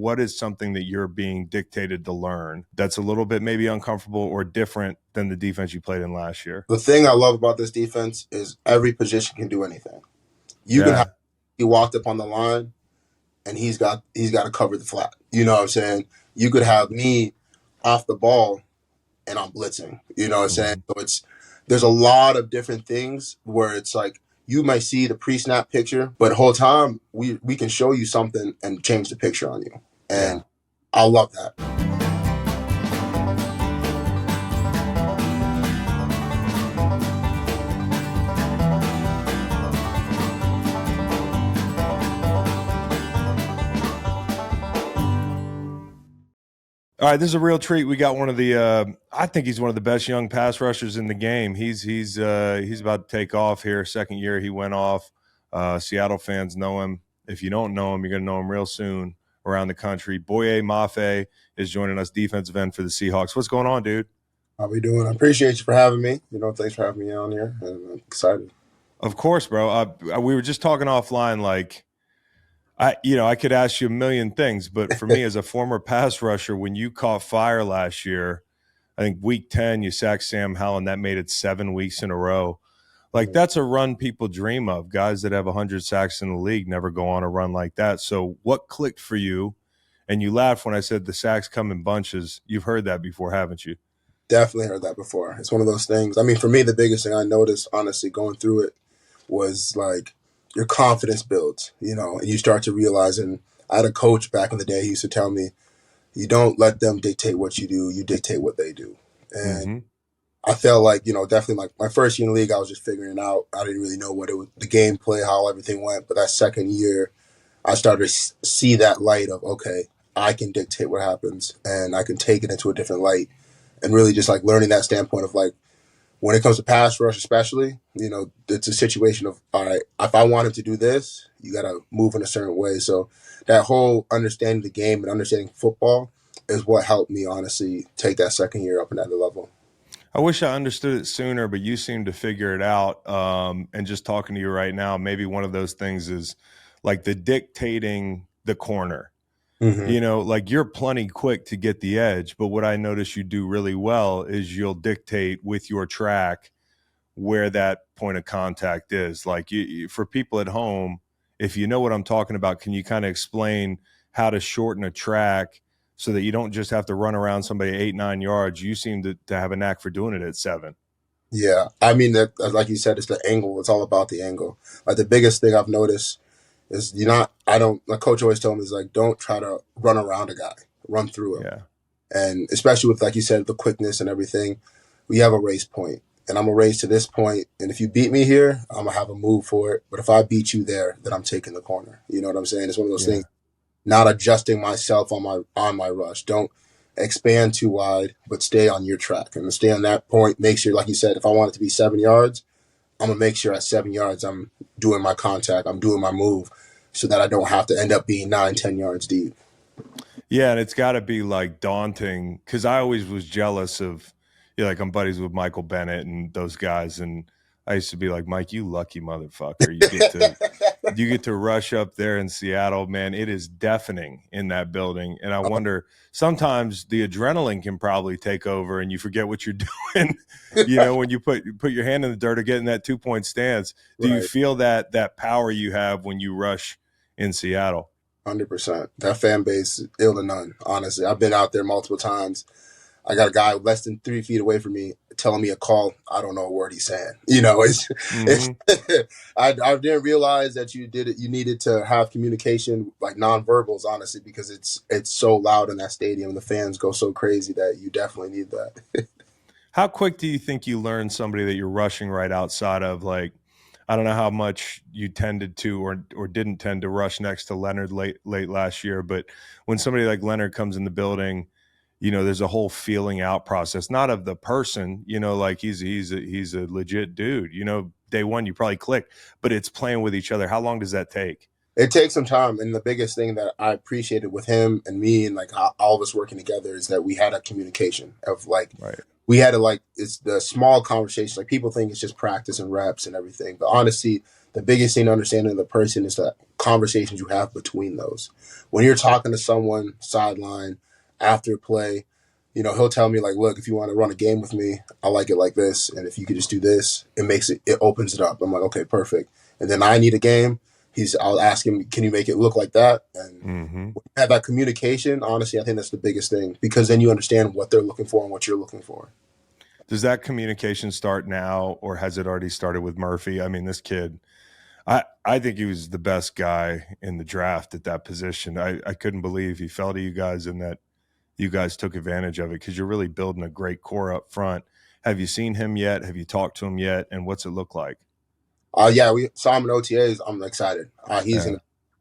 what is something that you're being dictated to learn that's a little bit maybe uncomfortable or different than the defense you played in last year? The thing I love about this defense is every position can do anything. You can Yeah. have he walked up on the line and he's got to cover the flat. You know what I'm saying? You could have me off the ball and I'm blitzing. You know what I'm saying? So there's a lot of different things where it's like you might see the pre-snap picture, but the whole time we can show you something and change the picture on you. And I love that. All right, this is a real treat. We got one of the I think he's one of the best young pass rushers in the game. He's about to take off here. Second year he went off. Seattle fans know him. If you don't know him, you're going to know him real soon around the country. Boye Mafe is joining us, defensive end for the Seahawks. What's going on, dude? How we doing? I appreciate you for having me. Thanks for having me on here. And I'm excited. Of course, bro. We were just talking offline, like, I could ask you a million things, but for me as a former pass rusher, when you caught fire last year, I think week 10, you sacked Sam Howell, and that made it 7 weeks in a row. Like, that's a run people dream of. Guys that have 100 sacks in the league never go on a run like that. So what clicked for you? And you laughed when I said the sacks come in bunches. You've heard that before, haven't you? Definitely heard that before. It's one of those things. I mean, for me, the biggest thing I noticed, honestly, going through it was like, your confidence builds, and you start to realize, and I had a coach back in the day, he used to tell me, you don't let them dictate what you do, you dictate what they do. And I felt like, definitely like my first year in the league, I was just figuring it out. I didn't really know what it was, the gameplay, how everything went. But that second year, I started to see that light of, okay, I can dictate what happens and I can take it into a different light. And really just like learning that standpoint of like, when it comes to pass rush especially, it's a situation of, all right, if I want him to do this, you got to move in a certain way. So that whole understanding the game and understanding football is what helped me, honestly, take that second year up another level. I wish I understood it sooner, but you seem to figure it out. And just talking to you right now, maybe one of those things is like the dictating the corner. Like you're plenty quick to get the edge, but what I notice you do really well is you'll dictate with your track where that point of contact is. Like for people at home, if you know what I'm talking about, can you kind of explain how to shorten a track so that you don't just have to run around somebody 8-9 yards? You seem to have a knack for doing it at 7. Yeah. I mean, that, like you said, it's the angle. It's all about the angle. Like the biggest thing I've noticed is my coach always told me is like, don't try to run around a guy, run through him. Yeah. And especially with, like you said, the quickness and everything, we have a race point. And I'm going to race to this point. And if you beat me here, I'm going to have a move for it. But if I beat you there, then I'm taking the corner. You know what I'm saying? It's one of those things, not adjusting myself on my rush. Don't expand too wide, but stay on your track. And to stay on that point, make sure, like you said, if I want it to be 7 yards, I'm going to make sure at 7 yards I'm doing my contact, I'm doing my move so that I don't have to end up being 9-10 yards deep. Yeah, and it's got to be like daunting because I always was jealous of, like I'm buddies with Michael Bennett and those guys, and I used to be like, Mike, you lucky motherfucker. You get to rush up there in Seattle, man. It is deafening in that building, and I wonder sometimes the adrenaline can probably take over, and you forget what you're doing. When you put your hand in the dirt or get in that 2-point stance. Do you feel that power you have when you rush in Seattle? 100%. That fan base is ill to none, honestly. I've been out there multiple times. I got a guy less than 3 feet away from me telling me a call. I don't know a word he's saying. I didn't realize that you needed to have communication, like nonverbals, honestly, because it's so loud in that stadium and the fans go so crazy that you definitely need that. How quick do you think you learn somebody that you're rushing right outside of? Like, I don't know how much you tended to or didn't tend to rush next to Leonard late last year, but when somebody like Leonard comes in the building, there's a whole feeling out process, not of the person, like he's a legit dude. Day one, you probably click, but it's playing with each other. How long does that take? It takes some time, and the biggest thing that I appreciated with him and me and like all of us working together is that we had a communication of like Right. we had to like it's the small conversations. Like people think it's just practice and reps and everything, but honestly, the biggest thing to understand in the person is the conversations you have between those. When you're talking to someone sideline after play, he'll tell me like, "Look, if you want to run a game with me, I like it like this, and if you could just do this, it opens it up." I'm like, "Okay, perfect." And then I need a game. I'll ask him, "Can you make it look like that?" And Mm-hmm. when you have that communication, honestly, I think that's the biggest thing because then you understand what they're looking for and what you're looking for. Does that communication start now, or has it already started with Murphy? I mean, this kid, I think he was the best guy in the draft at that position. I couldn't believe he fell to you guys and that you guys took advantage of it because you're really building a great core up front. Have you seen him yet? Have you talked to him yet? And what's it look like? Yeah, we saw him in OTAs. I'm excited. Yeah.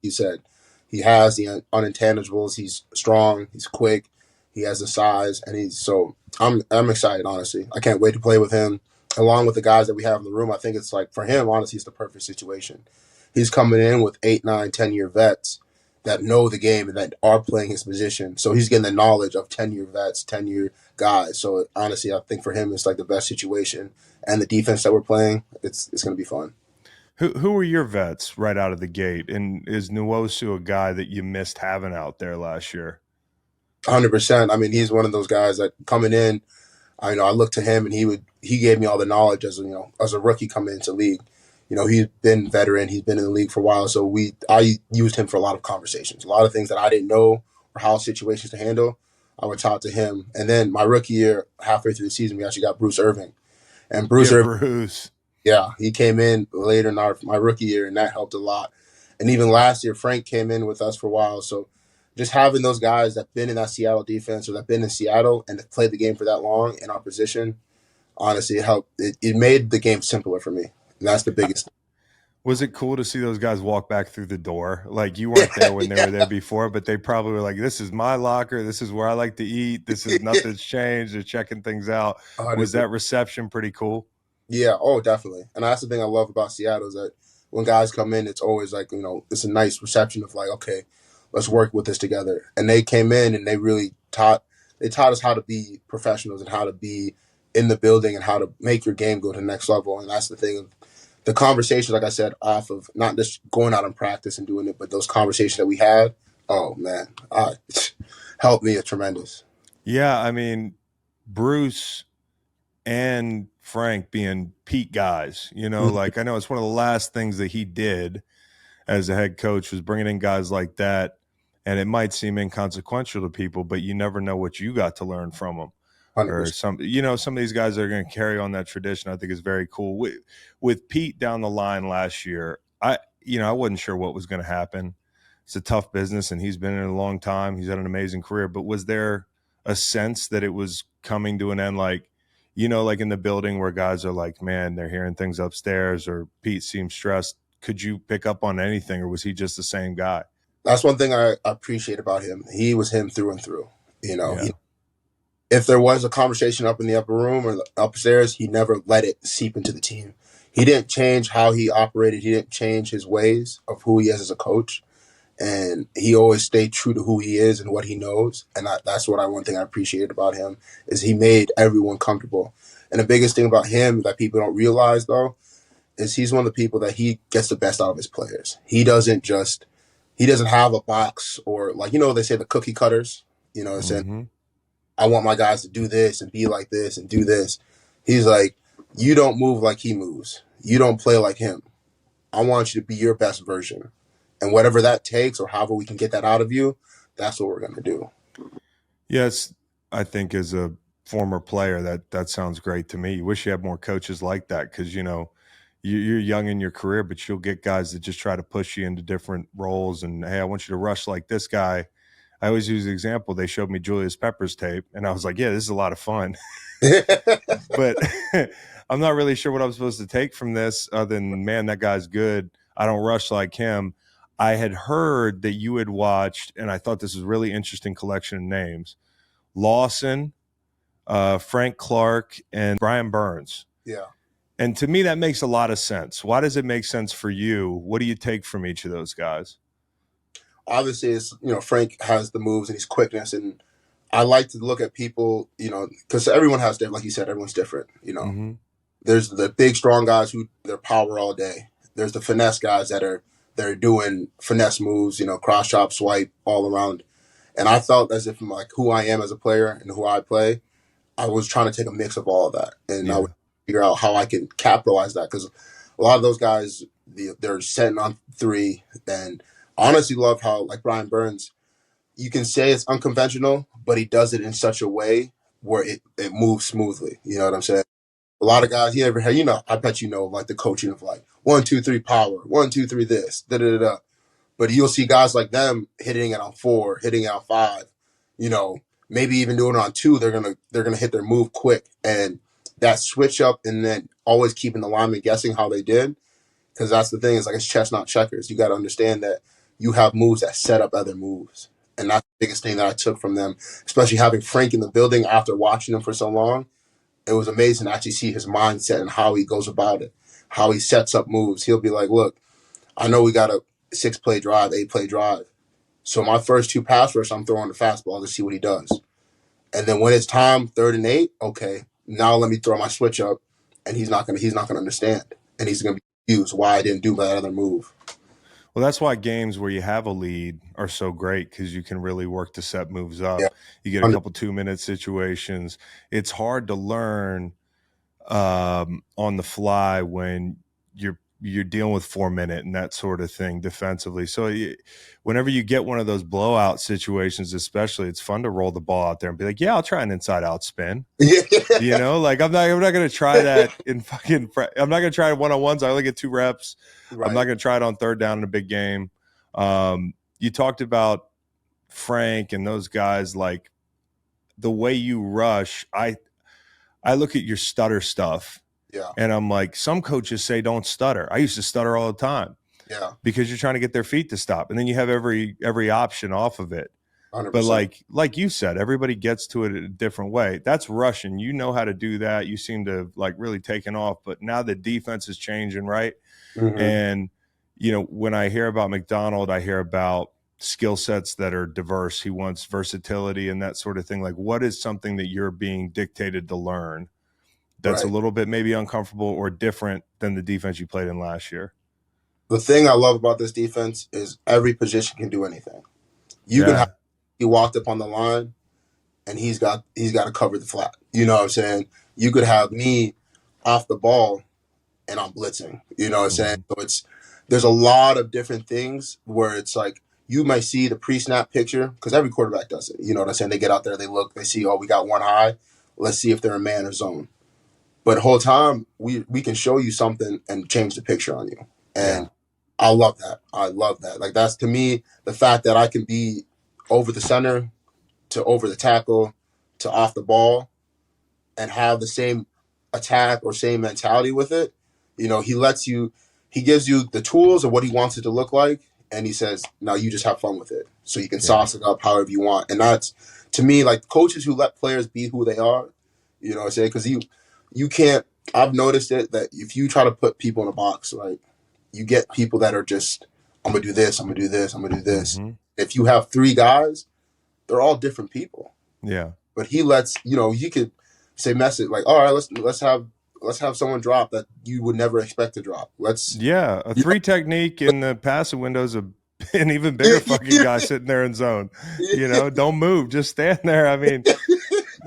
He said he has the unintangibles. He's strong. He's quick. He has the size, and I'm excited. Honestly, I can't wait to play with him along with the guys that we have in the room. I think it's like for him, honestly, it's the perfect situation. He's coming in with 8, 9, 10-year vets that know the game and that are playing his position. So he's getting the knowledge of 10-year vets, 10-year guys. So honestly, I think for him, it's like the best situation. And the defense that we're playing, it's going to be fun. Who were your vets right out of the gate? And is Nwosu a guy that you missed having out there last year? 100%. I mean, he's one of those guys that coming in. I looked to him and he gave me all the knowledge as a rookie coming into league. He's been veteran. He's been in the league for a while. So I used him for a lot of conversations, a lot of things that I didn't know or how situations to handle. I would talk to him. And then my rookie year, halfway through the season, we actually got Bruce Irvin. And Bruce Yeah, Irvin, Bruce. yeah, he came in later in my rookie year, and that helped a lot. And even last year, Frank came in with us for a while. So just having those guys that been in that Seattle defense or that been in Seattle and played the game for that long in our position, honestly, it helped. It made the game simpler for me. And that's the biggest thing. Was it cool to see those guys walk back through the door? Like you weren't there when they were there before, but they probably were like, "This is my locker. This is where I like to eat. This is nothing's changed." They're checking things out. Was 100%. that reception pretty cool? Yeah, oh, definitely. And that's the thing I love about Seattle is that when guys come in, it's always like, it's a nice reception of like, okay, let's work with this together. And they came in and they taught us how to be professionals and how to be in the building and how to make your game go to the next level. And that's the thing of the conversations, like I said, off of not just going out and practice and doing it, but those conversations that we had, oh man, helped me a tremendous. Yeah, I mean, Bruce and Frank being Pete guys, like I know it's one of the last things that he did as a head coach was bringing in guys like that. And it might seem inconsequential to people, but you never know what you got to learn from them. Or 100%. some of these guys are going to carry on that tradition. I think is very cool. With Pete down the line last year, I wasn't sure what was going to happen. It's a tough business, and he's been in it a long time. He's had an amazing career. But was there a sense that it was coming to an end? Like, like in the building where guys are like, man, they're hearing things upstairs, or Pete seems stressed. Could you pick up on anything, or was he just the same guy? That's one thing I appreciate about him. He was him through and through. Yeah. If there was a conversation up in the upper room or upstairs, he never let it seep into the team. He didn't change how he operated. He didn't change his ways of who he is as a coach. And he always stayed true to who he is and what he knows. And that's one thing I appreciated about him is he made everyone comfortable. And the biggest thing about him that people don't realize, though, is he's one of the people that he gets the best out of his players. He doesn't have a box or like, they say the cookie cutters, saying, Mm-hmm. I want my guys to do this and be like this and do this. He's like, you don't move like he moves. You don't play like him. I want you to be your best version. And whatever that takes or however we can get that out of you, that's what we're going to do. Yes, I think as a former player, that sounds great to me. You wish you had more coaches like that because, you're young in your career, but you'll get guys that just try to push you into different roles. And, hey, I want you to rush like this guy. I always use the example. They showed me Julius Peppers tape, and I was like, yeah, this is a lot of fun. But I'm not really sure what I'm supposed to take from this other than, man, that guy's good. I don't rush like him. I had heard that you had watched, and I thought this was a really interesting collection of names, Lawson, Frank Clark, and Brian Burns. Yeah. And to me, that makes a lot of sense. Why does it make sense for you? What do you take from each of those guys? obviously it's, Frank has the moves and his quickness, and I like to look at people, because everyone has different, like you said, everyone's different. Mm-hmm. There's the big strong guys who they're power all day. There's the finesse guys that are doing finesse moves, cross chop, swipe all around. And I felt as if like who I am as a player and who I play, I was trying to take a mix of all of that, and I would figure out how I can capitalize that, because a lot of those guys, they're setting on three. And I honestly love how, like Brian Burns, you can say it's unconventional, but he does it in such a way where it moves smoothly. You know what I'm saying? A lot of guys, I bet like the coaching of like 1-2-3 power, 1-2-3 this, da da da da. But you'll see guys like them hitting it on 4, hitting it on 5, maybe even doing it on 2. They're gonna hit their move quick, and that switch up, and then always keeping the lineman guessing how they did, because that's the thing is like it's chess not checkers. You got to understand that you have moves that set up other moves, and that's the biggest thing that I took from them, especially having Frank in the building after watching him for so long. It was amazing to actually see his mindset and how he goes about it, how he sets up moves. He'll be like, look, I know we got a 6-play drive, 8-play drive. So my first 2 pass rush, I'm throwing the fastball to see what he does. And then when it's time, 3rd and 8, okay, now let me throw my switch up, and he's not gonna understand. And he's gonna be confused why I didn't do that other move. Well, that's why games where you have a lead are so great, because you can really work to set moves up. Yeah. You get a couple 2-minute situations. It's hard to learn on the fly when you're dealing with 4-minute and that sort of thing defensively. So whenever you get one of those blowout situations, especially, it's fun to roll the ball out there and be like, yeah, I'll try an inside out spin. Yeah. Like I'm not going to try that in fucking, I'm not going to try it one-on-ones. I only get 2 reps. Right. I'm not going to try it on 3rd down in a big game. You talked about Frank and those guys, like the way you rush. I look at your stutter stuff. Yeah. And I'm like, some coaches say don't stutter. I used to stutter all the time. Yeah. Because you're trying to get their feet to stop. And then you have every option off of it. 100%. But like you said, everybody gets to it a different way. That's Russian. You know how to do that. You seem to have like really taken off. But now the defense is changing, right? Mm-hmm. And, when I hear about Macdonald, I hear about skill sets that are diverse. He wants versatility and that sort of thing. Like, what is something that you're being dictated to learn that's a little bit maybe uncomfortable or different than the defense you played in last year? The thing I love about this defense is every position can do anything. You can have, he walked up on the line and he's got to cover the flat. You know what I'm saying? You could have me off the ball and I'm blitzing. You know what I'm saying? So there's a lot of different things where it's like you might see the pre-snap picture, because every quarterback does it. You know what I'm saying? They get out there, they look, they see, oh, we got one high. Let's see if they're in man or zone. But the whole time, we can show you something and change the picture on you. And I love that. I love that. Like, that's, to me, the fact that I can be over the center to over the tackle to off the ball and have the same attack or same mentality with it. He gives you the tools of what he wants it to look like. And he says, now you just have fun with it. So you can sauce it up however you want. And that's, to me, like coaches who let players be who they are, you know what I'm saying? Because you can't, I've noticed it, that if you try to put people in a box, right, you get people that are just, I'm going to do this, I'm going to do this, I'm going to do this. Mm-hmm. If you have 3 guys, they're all different people. Yeah. But he lets, you could say message like, all right, let's have someone drop that you would never expect to drop. A 3 technique in the passing window is an even bigger fucking guy sitting there in zone. Don't move, just stand there. I mean,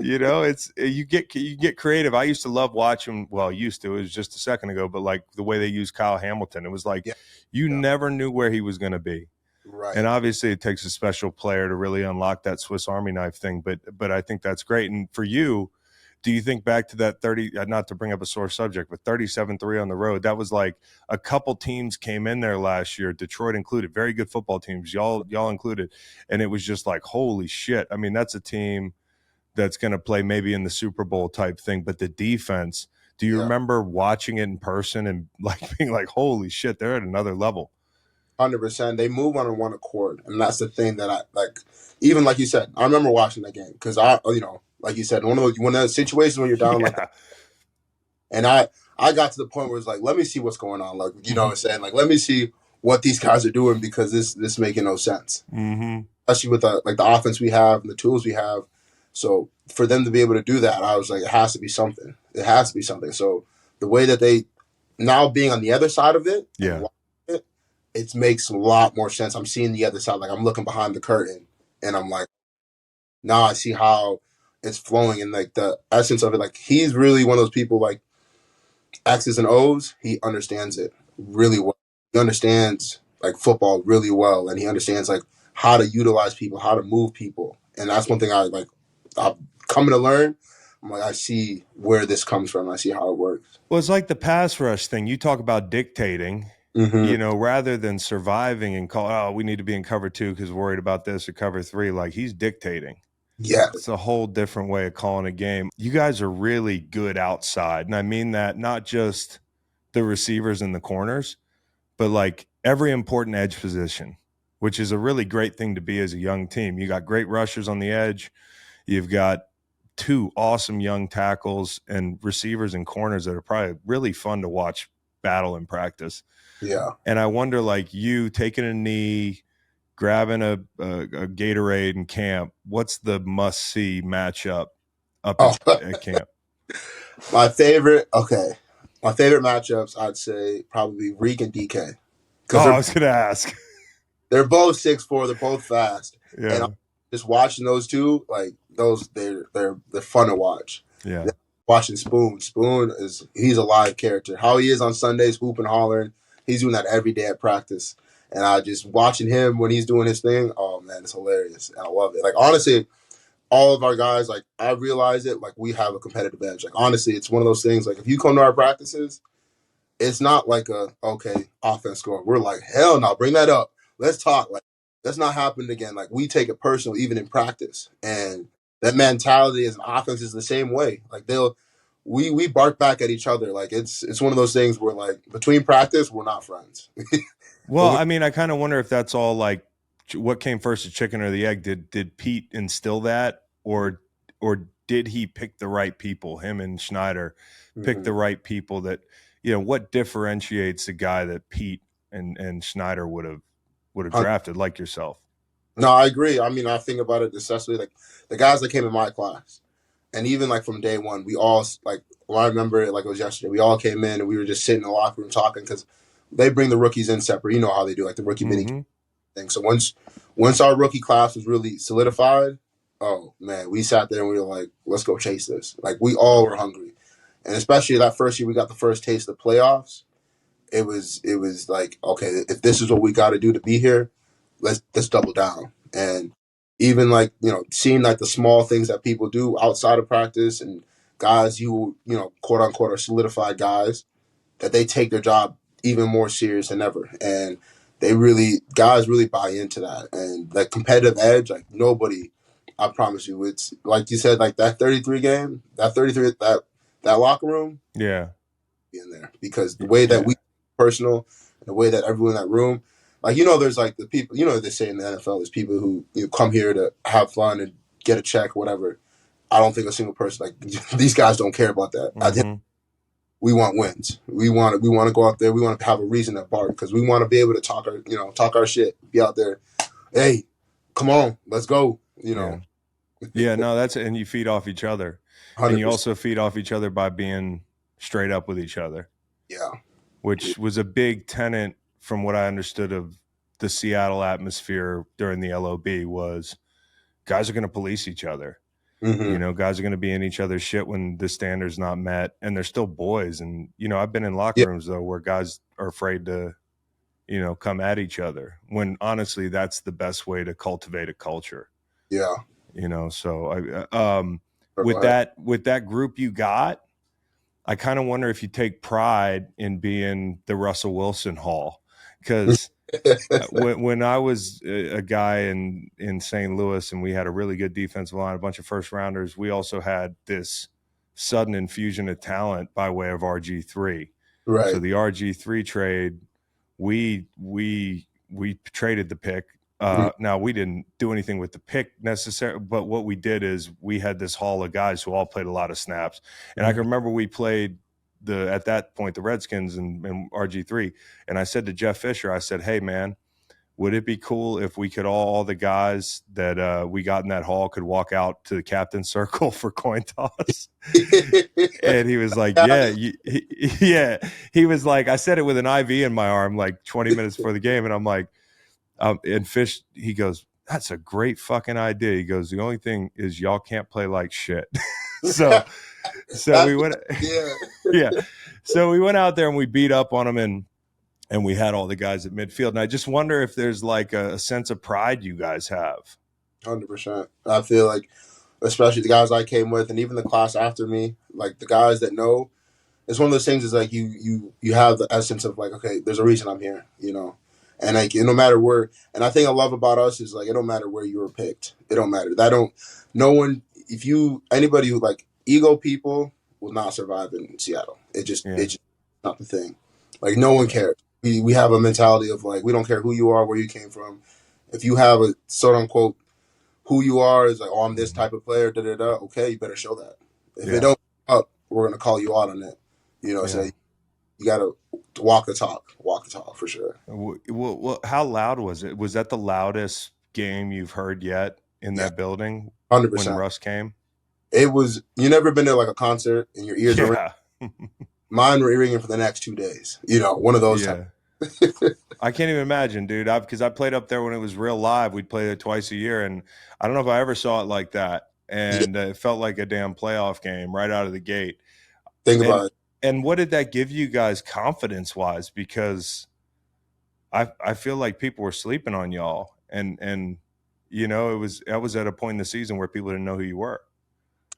it's you get creative. I used to love watching. Well, it was just a second ago, but like the way they used Kyle Hamilton, it was like never knew where he was going to be. Right. And obviously, it takes a special player to really unlock that Swiss Army knife thing. But I think that's great. And for you, do you think back to that 30? Not to bring up a sore subject, but 37-3 on the road. That was like a couple teams came in there last year, Detroit included, very good football teams, y'all included, and it was just like, holy shit. I mean, that's a team that's going to play maybe in the Super Bowl type thing. But the defense, do you remember watching it in person and like being like, holy shit, they're at another level? 100%. They move on one accord. And that's the thing that I like, even like you said, I remember watching the game because like you said, one of the situations when you're down like that. And I got to the point where it's like, let me see what's going on. Like, you know what I'm saying? Like, let me see what these guys are doing because this making no sense. Mm-hmm. Especially with the offense we have and the tools we have. So for them to be able to do that, I was like, it has to be something. It has to be something. So the way that they now being on the other side of it and Yeah. watching it makes a lot more sense. I'm seeing the other side. Like I'm looking behind the curtain and I'm like, now I see how it's flowing and like the essence of it. Like he's really one of those people like X's and O's. He understands it really well. He understands like football really well, and he understands like how to utilize people, how to move people, and that's one thing I'm coming to learn. I'm like I see where this comes from. I see how it works. Well, it's like the pass rush thing. You talk about dictating. Rather than surviving and call, oh, we need to be in cover 2 because we're worried about this or cover 3, like he's dictating. Yeah. It's a whole different way of calling a game. You guys are really good outside. And I mean that not just the receivers and the corners, but like every important edge position, which is a really great thing to be as a young team. You got great rushers on the edge. You've got 2 awesome young tackles and receivers and corners that are probably really fun to watch battle in practice. Yeah. And I wonder, like you taking a knee, grabbing a Gatorade in camp, what's the must-see matchup up at camp? My favorite matchups, I'd say probably Reek and DK. I was going to ask. They're both 6'4". They're both fast. Yeah. And just watching those two, like those, they're fun to watch. Yeah. Watching Spoon. He's a live character. How he is on Sundays, hooping, hollering. He's doing that every day at practice. And I just watching him when he's doing his thing. Oh man, it's hilarious. And I love it. Like honestly, all of our guys, like I realize it, like we have a competitive edge. Like honestly, it's one of those things. Like if you come to our practices, it's not like offense score. We're like, hell no, bring that up. Let's talk. Like that's not happening again. Like we take it personal even in practice. And that mentality as an offense is the same way. Like we bark back at each other. Like it's one of those things where like between practice, we're not friends. Well, I mean, I kind of wonder if that's all like what came first, the chicken or the egg? Did Pete instill that, or did he pick the right people? Him and Schneider pick the right people that, what differentiates a guy that Pete and Schneider would have drafted, like yourself? No, I agree. I mean, I think about it especially like the guys that came in my class, and even like from day one, we all like. Well, I remember it like it was yesterday. We all came in and we were just sitting in the locker room talking because they bring the rookies in separate. You know how they do, like the rookie mini thing. So once our rookie class was really solidified, oh man, we sat there and we were like, let's go chase this. Like we all were hungry, and especially that first year, we got the first taste of the playoffs. It was like, okay, if this is what we got to do to be here, let's double down. And even like seeing like the small things that people do outside of practice and guys quote unquote are solidified guys that they take their job even more serious than ever, and guys really buy into that. And that competitive edge, like nobody, I promise you, it's like you said, like that 33 game, that locker room, yeah, in there because the way that we personal, the way that everyone in that room, like there's like the people, they say in the NFL, there's people who come here to have fun and get a check, whatever. I don't think a single person like these guys don't care about that. We want wins. We want to go out there. We want to have a reason to bark because we want to be able to talk our shit. Be out there. Hey, come on, let's go. Yeah, no, that's it. And you feed off each other, 100%. And you also feed off each other by being straight up with each other. Yeah, which was a big tenet from what I understood of the Seattle atmosphere during the LOB was guys are going to police each other. Guys are going to be in each other's shit when the standard's not met, and they're still boys. And, I've been in locker rooms, though, where guys are afraid to, come at each other when honestly that's the best way to cultivate a culture. Yeah. So with that group you got, I kind of wonder if you take pride in being the Russell Wilson Hall, because when I was a guy in St. Louis and we had a really good defensive line, a bunch of first rounders, we also had this sudden infusion of talent by way of RG3. Right. So the RG3 trade, we traded the pick. Now we didn't do anything with the pick necessarily, but what we did is we had this haul of guys who all played a lot of snaps. And I can remember we played at that point the Redskins and RG3. And I said to Jeff Fisher, I said, hey man, would it be cool if we could all the guys that we got in that hall could walk out to the captain's circle for coin toss? And he was like, yeah. He was like, I said it with an IV in my arm like 20 minutes before the game. And I'm like, and Fish, he goes, that's a great fucking idea. He goes, the only thing is y'all can't play like shit. so we went, yeah. So we went out there and we beat up on them, and we had all the guys at midfield. And I just wonder if there's like a sense of pride you guys have. 100%. I feel like, especially the guys I came with, and even the class after me, like the guys that know, it's one of those things. Is like you have the essence of like, okay, there's a reason I'm here, and like no matter where. And I think I love about us is like it don't matter where you were picked. It don't matter. No one. If anybody who like ego people will not survive in Seattle. It's just not the thing. Like no one cares. We have a mentality of like we don't care who you are, where you came from. If you have a quote unquote who you are is like, oh, I'm this type of player, okay, you better show that. If it don't up, we're gonna call you out on it. Say you gotta walk the talk for sure. Well, how loud was it? Was that the loudest game you've heard yet in that building? 100%. When Russ came? It was. You never been to like a concert and your ears are ringing? Mine were ringing for the next 2 days. One of those. Yeah. I can't even imagine, dude. Because I played up there when it was real live. We'd play there twice a year, and I don't know if I ever saw it like that. And it felt like a damn playoff game right out of the gate. Think about it. And what did that give you guys confidence-wise? Because I feel like people were sleeping on y'all, and I was at a point in the season where people didn't know who you were.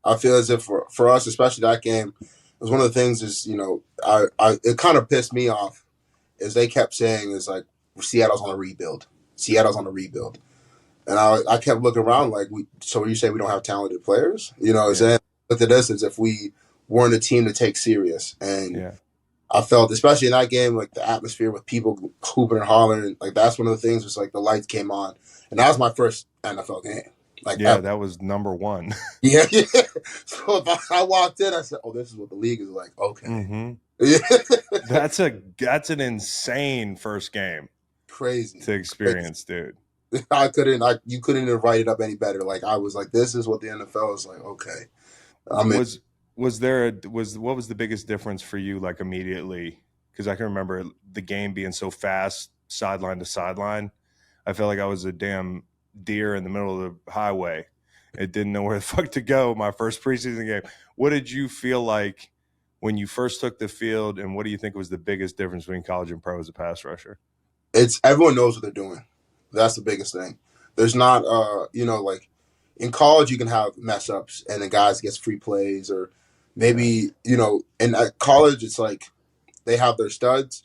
I feel as if for us, especially that game, it was one of the things is it kind of pissed me off. As they kept saying, is like Seattle's on a rebuild. And I kept looking around like, so you say we don't have talented players? Saying? Looked at us as if we weren't a team to take serious. And I felt, especially in that game, like the atmosphere with people hooping and hollering, like that's one of the things was like the lights came on. And that was my first NFL game. Like that was number one. Yeah. So if I walked in, I said, oh, this is what the league is like. Okay. Mm-hmm. That's an insane first game. Crazy to experience, dude. You couldn't have write it up any better. Like I was like, this is what the NFL is like. Okay. What was the biggest difference for you like immediately? Because I can remember the game being so fast, sideline to sideline. I felt like I was a damn deer in the middle of the highway. It didn't know where the fuck to go. My first preseason game. What did you feel like when you first took the field, and what do you think was the biggest difference between college and pro as a pass rusher? It's everyone knows what they're doing. That's the biggest thing. There's not, like in college you can have mess ups and the guys gets free plays, or maybe and at college it's like they have their studs,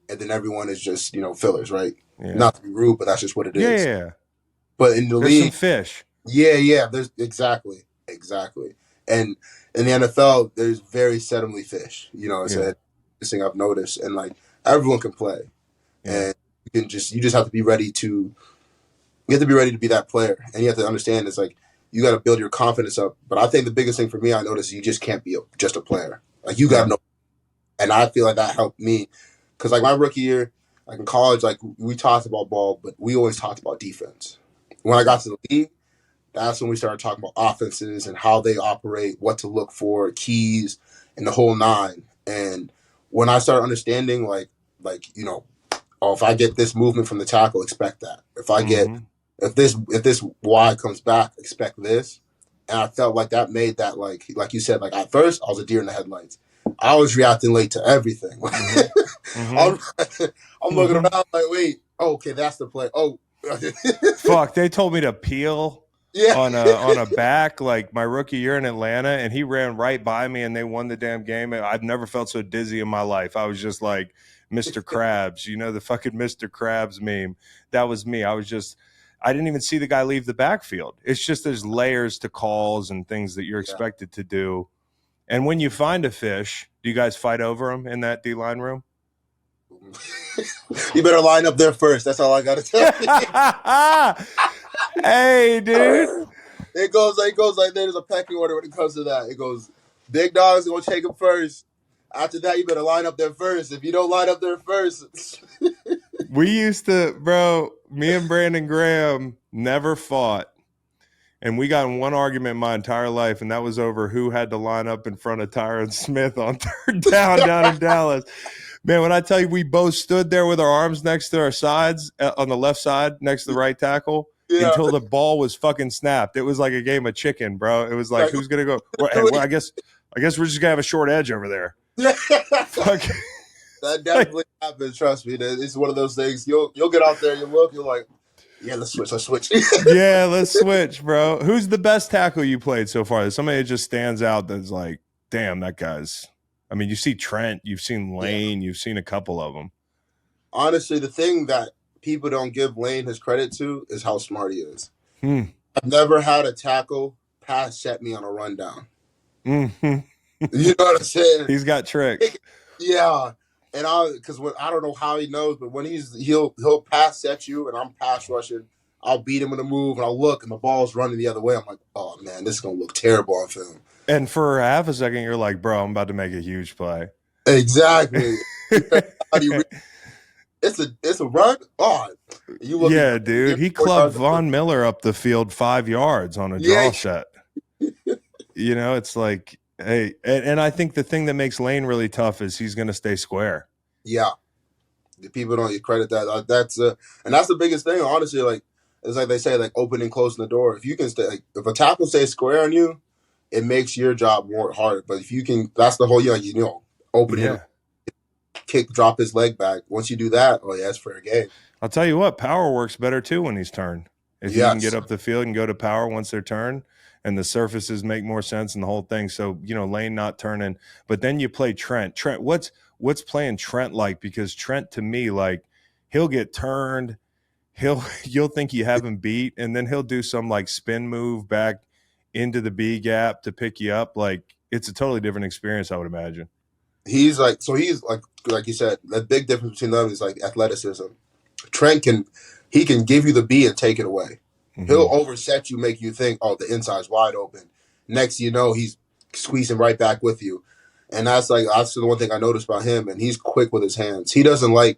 and then everyone is just fillers, right? Yeah. Not to be rude, but that's just what it is. Yeah. But in the league, some fish. Yeah. There's exactly. And in the NFL, there's very seldomly fish. This thing I've noticed, and like everyone can play, and you just have to be ready to. You have to be ready to be that player, and you have to understand it's like you got to build your confidence up. But I think the biggest thing for me, I noticed, you just can't be just a player. Like you got to know, and I feel like that helped me because like my rookie year, like in college, like we talked about ball, but we always talked about defense. When I got to the league, that's when we started talking about offenses and how they operate, what to look for, keys, and the whole nine. And when I started understanding, if I get this movement from the tackle, expect that. If I get if this Y comes back, expect this. And I felt like that made that like you said, like at first I was a deer in the headlights. I was reacting late to everything. I'm looking around like, wait, okay, that's the play. Oh, fuck! They told me to peel on a back like my rookie year in Atlanta, and he ran right by me, and they won the damn game. I've never felt so dizzy in my life. I was just like Mr. Krabs, the fucking Mr. Krabs meme. That was me. I didn't even see the guy leave the backfield. It's just there's layers to calls and things that you're expected to do. And when you find a fish, do you guys fight over him in that D-line room? You better line up there first. That's all I got to tell you. Hey, dude. It goes like there's a pecking order when it comes to that. It goes, big dogs going to take him first. After that, you better line up there first. If you don't line up there first. We used to, bro, me and Brandon Graham never fought. And we got in one argument my entire life, and that was over who had to line up in front of Tyron Smith on third down in Dallas. Man, when I tell you we both stood there with our arms next to our sides on the left side next to the right tackle until the ball was fucking snapped. It was like a game of chicken, bro. It was like, who's going to go? Well, I guess we're just going to have a short edge over there. Fuck. That definitely happens. Trust me. It's one of those things. You'll get out there, you're like, yeah, let's switch. Yeah, let's switch, bro. Who's the best tackle you played so far? There's somebody that just stands out that's like, damn, that guy's. I mean, you see Trent, you've seen Lane, you've seen a couple of them. Honestly, the thing that people don't give Lane his credit to is how smart he is. I've never had a tackle pass set me on a rundown. Mm-hmm. You know what I'm saying? He's got tricks. Yeah. And I don't know how he knows, but when he'll pass set you and I'm pass rushing, I'll beat him in a move and I'll look and the ball's running the other way. I'm like, oh man, this is gonna look terrible on film. And for half a second, you're like, bro, I'm about to make a huge play. Exactly. It's a run. Oh, dude, he clubbed Von Miller up the field 5 yards on a draw set. You know, it's like. Hey, and I think the thing that makes Lane really tough is he's going to stay square. Yeah, the people don't get credit that. And that's the biggest thing. Honestly, like it's like they say, like opening and closing the door. If you can stay, like if a tackle stays square on you, it makes your job more harder. But if you can, that's the whole opening, kick, drop his leg back. Once you do that, oh yeah, it's fair game. I'll tell you what, power works better too when he's turned. If you can get up the field and go to power once they're turned. And the surfaces make more sense in the whole thing. So, Lane not turning. But then you play Trent. Trent, what's playing Trent like? Because Trent, to me, like, he'll get turned. You'll think you have him beat. And then he'll do some, like, spin move back into the B gap to pick you up. Like, it's a totally different experience, I would imagine. He's like you said, the big difference between them is, like, athleticism. Trent can give you the B and take it away. He'll overset you, make you think, oh, the inside's wide open. Next you know, he's squeezing right back with you. And that's the one thing I noticed about him. And he's quick with his hands. He doesn't like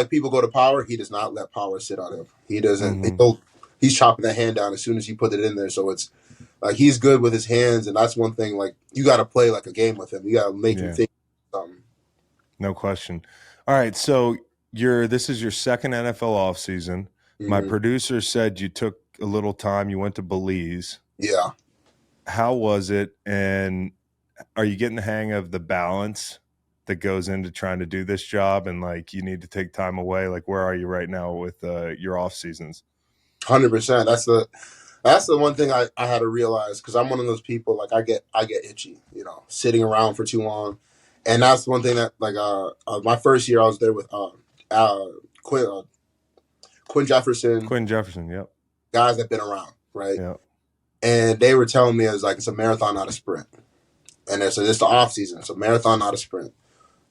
people go to power. He does not let power sit on him. He doesn't. He's chopping that hand down as soon as you put it in there. So it's like he's good with his hands. And that's one thing, like, you got to play like a game with him. You got to make him think something. No question. All right. So this is your second NFL offseason. My producer said you took a little time. You went to Belize. Yeah. How was it? And are you getting the hang of the balance that goes into trying to do this job? And, like, you need to take time away. Like, where are you right now with your off seasons? 100%. That's the one thing I had to realize, because I'm one of those people, like, I get itchy, sitting around for too long. And that's one thing that, like, my first year I was there with Quinn Jefferson, yep. Guys that been around, right? Yep. And they were telling me, it's a marathon, not a sprint. And they said, it's the off season. It's a marathon, not a sprint.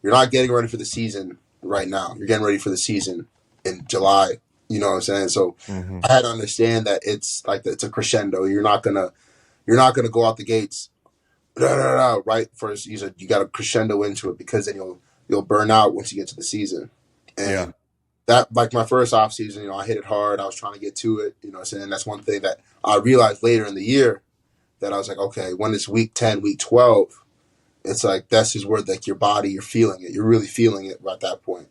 You're not getting ready for the season right now. You're getting ready for the season in July. You know what I'm saying? So I had to understand that it's a crescendo. You're not gonna go out the gates, right? First, you got to crescendo into it, because then you'll burn out once you get to the season. And that, like, my first off season, I hit it hard. I was trying to get to it, and that's one thing that I realized later in the year, that I was like, okay, when it's week 10, week 12, it's like, that's just where, like, your body, you're feeling it. You're really feeling it at that point.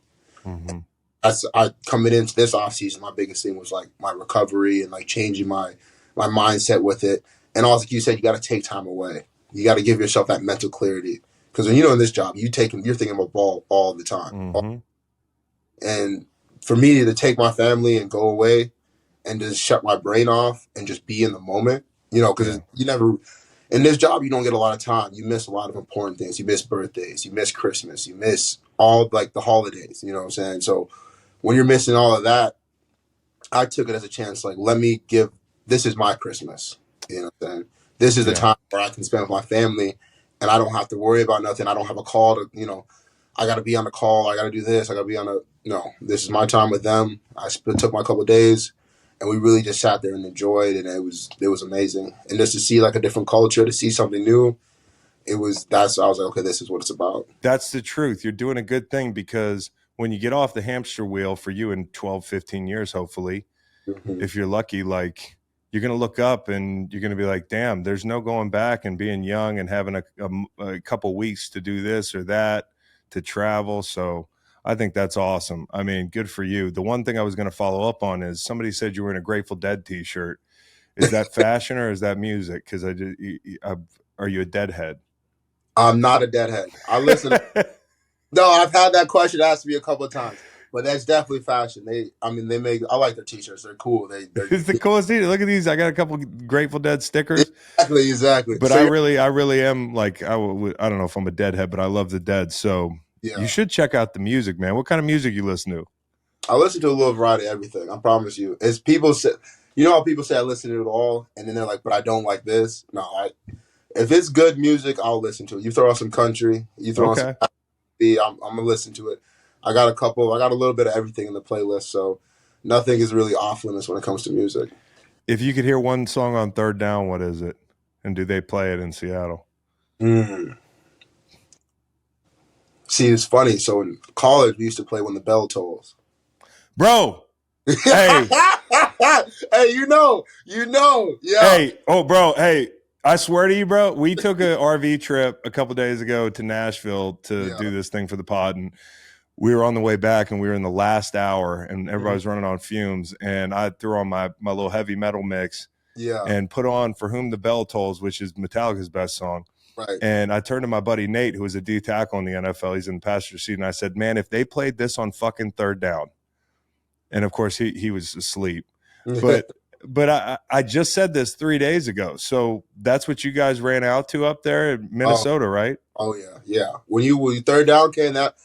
Coming into this off season, my biggest thing was, like, my recovery and, like, changing my mindset with it. And also, like you said, you got to take time away. You got to give yourself that mental clarity, because when in this job, you're thinking about ball all the time. And for me to take my family and go away and just shut my brain off and just be in the moment, because you never, in this job, you don't get a lot of time. You miss a lot of important things. You miss birthdays. You miss Christmas. You miss all, like, the holidays. You know what I'm saying? So when you're missing all of that, I took it as a chance. Like, this is my Christmas. You know what I'm saying? This is the time where I can spend with my family, and I don't have to worry about nothing. I don't have a call to, I got to be on the call. I got to do this. I got to be on this is my time with them. I took my couple of days, and we really just sat there and enjoyed, and it was amazing. And just to see, like, a different culture, to see something new, I was like, okay, this is what it's about. That's the truth. You're doing a good thing, because when you get off the hamster wheel, for you in 12, 15 years, hopefully, if you're lucky, like, you're going to look up and you're going to be like, damn, there's no going back and being young and having a couple weeks to do this or that, to travel. So I think that's awesome. I mean, good for you. The one thing I was going to follow up on is, somebody said you were in a Grateful Dead t-shirt. Is that fashion or is that music? Because are you a Deadhead? I'm not a Deadhead. I listen. No, I've had that question asked to me a couple of times, but that's definitely fashion. I like their t-shirts. They're cool. It's the coolest t-shirt. Look at these. I got a couple Grateful Dead stickers. Exactly. But so I really am, like, I don't know if I'm a Deadhead, but I love the Dead. So yeah. You should check out the music, man. What kind of music you listen to? I listen to a little variety of everything. I promise you. As people say, you know how people say I listen to it all, and then they're like, but I don't like this. No, if it's good music, I'll listen to it. You throw on some country, you throw on some R&B, I'm gonna listen to it. I got a little bit of everything in the playlist, so nothing is really off limits when it comes to music. If you could hear one song on third down, what is it? And do they play it in Seattle? See, it's funny. So in college, we used to play When the Bell Tolls. Bro, hey. Hey, you know. Yeah. Hey, bro, hey. I swear to you, bro, we took an RV trip a couple days ago to Nashville to do this thing for the pod, and we were on the way back, and we were in the last hour, and everybody was running on fumes, and I threw on my little heavy metal mix and put on For Whom the Bell Tolls, which is Metallica's best song. Right. And I turned to my buddy Nate, who was a D tackle in the NFL. He's in the passenger seat, and I said, man, if they played this on fucking third down, and of course he was asleep, but I just said this 3 days ago. So that's what you guys ran out to up there in Minnesota, right? Oh yeah. When you third down came, that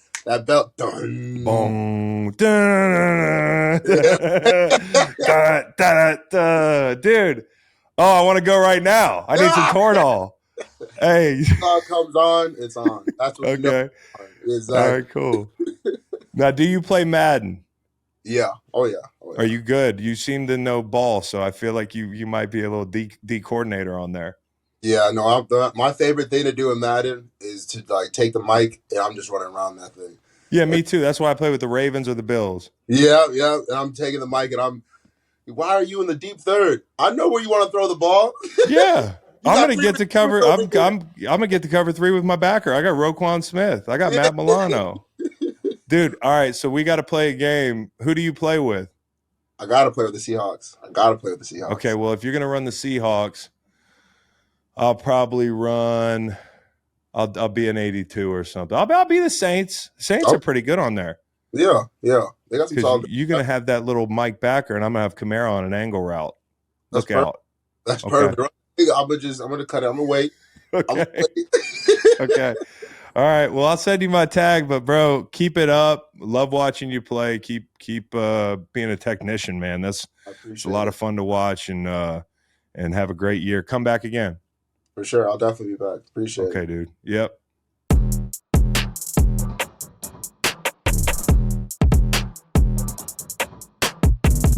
belt, dun, boom, dun, dun, dun, dun, dude. Oh, I want to go right now. I need some Toradol. Hey, song comes on, it's on. That's what okay. You know. Exactly. All right, cool. Now, do you play Madden? Yeah. Oh yeah. Are you good? You seem to know ball, so I feel like you might be a little D coordinator on there. Yeah, no. My favorite thing to do in Madden is to like take the mic and I'm just running around that thing. Yeah, me too. That's why I play with the Ravens or the Bills. Yeah. And I'm taking the mic and why are you in the deep third? I know where you want to throw the ball. Yeah. I'm gonna get to cover. I'm gonna get to cover 3 with my backer. I got Roquan Smith. I got Matt Milano. Dude, all right. So we got to play a game. Who do you play with? I gotta play with the Seahawks. Okay, well, if you're gonna run the Seahawks, I'll probably run. I'll be an 82 or something. I'll be the Saints. Saints are pretty good on there. Yeah. They got some solid. You're gonna have that little Mike backer, and I'm gonna have Kamara on an angle route. Look out. That's perfect. I'm gonna cut it. I'm gonna wait. Okay. Okay. All right. Well, I'll send you my tag, but bro, keep it up. Love watching you play. Keep being a technician, man. It's a lot of fun to watch, and have a great year. Come back again. For sure. I'll definitely be back. Appreciate it. Okay, dude. Yep.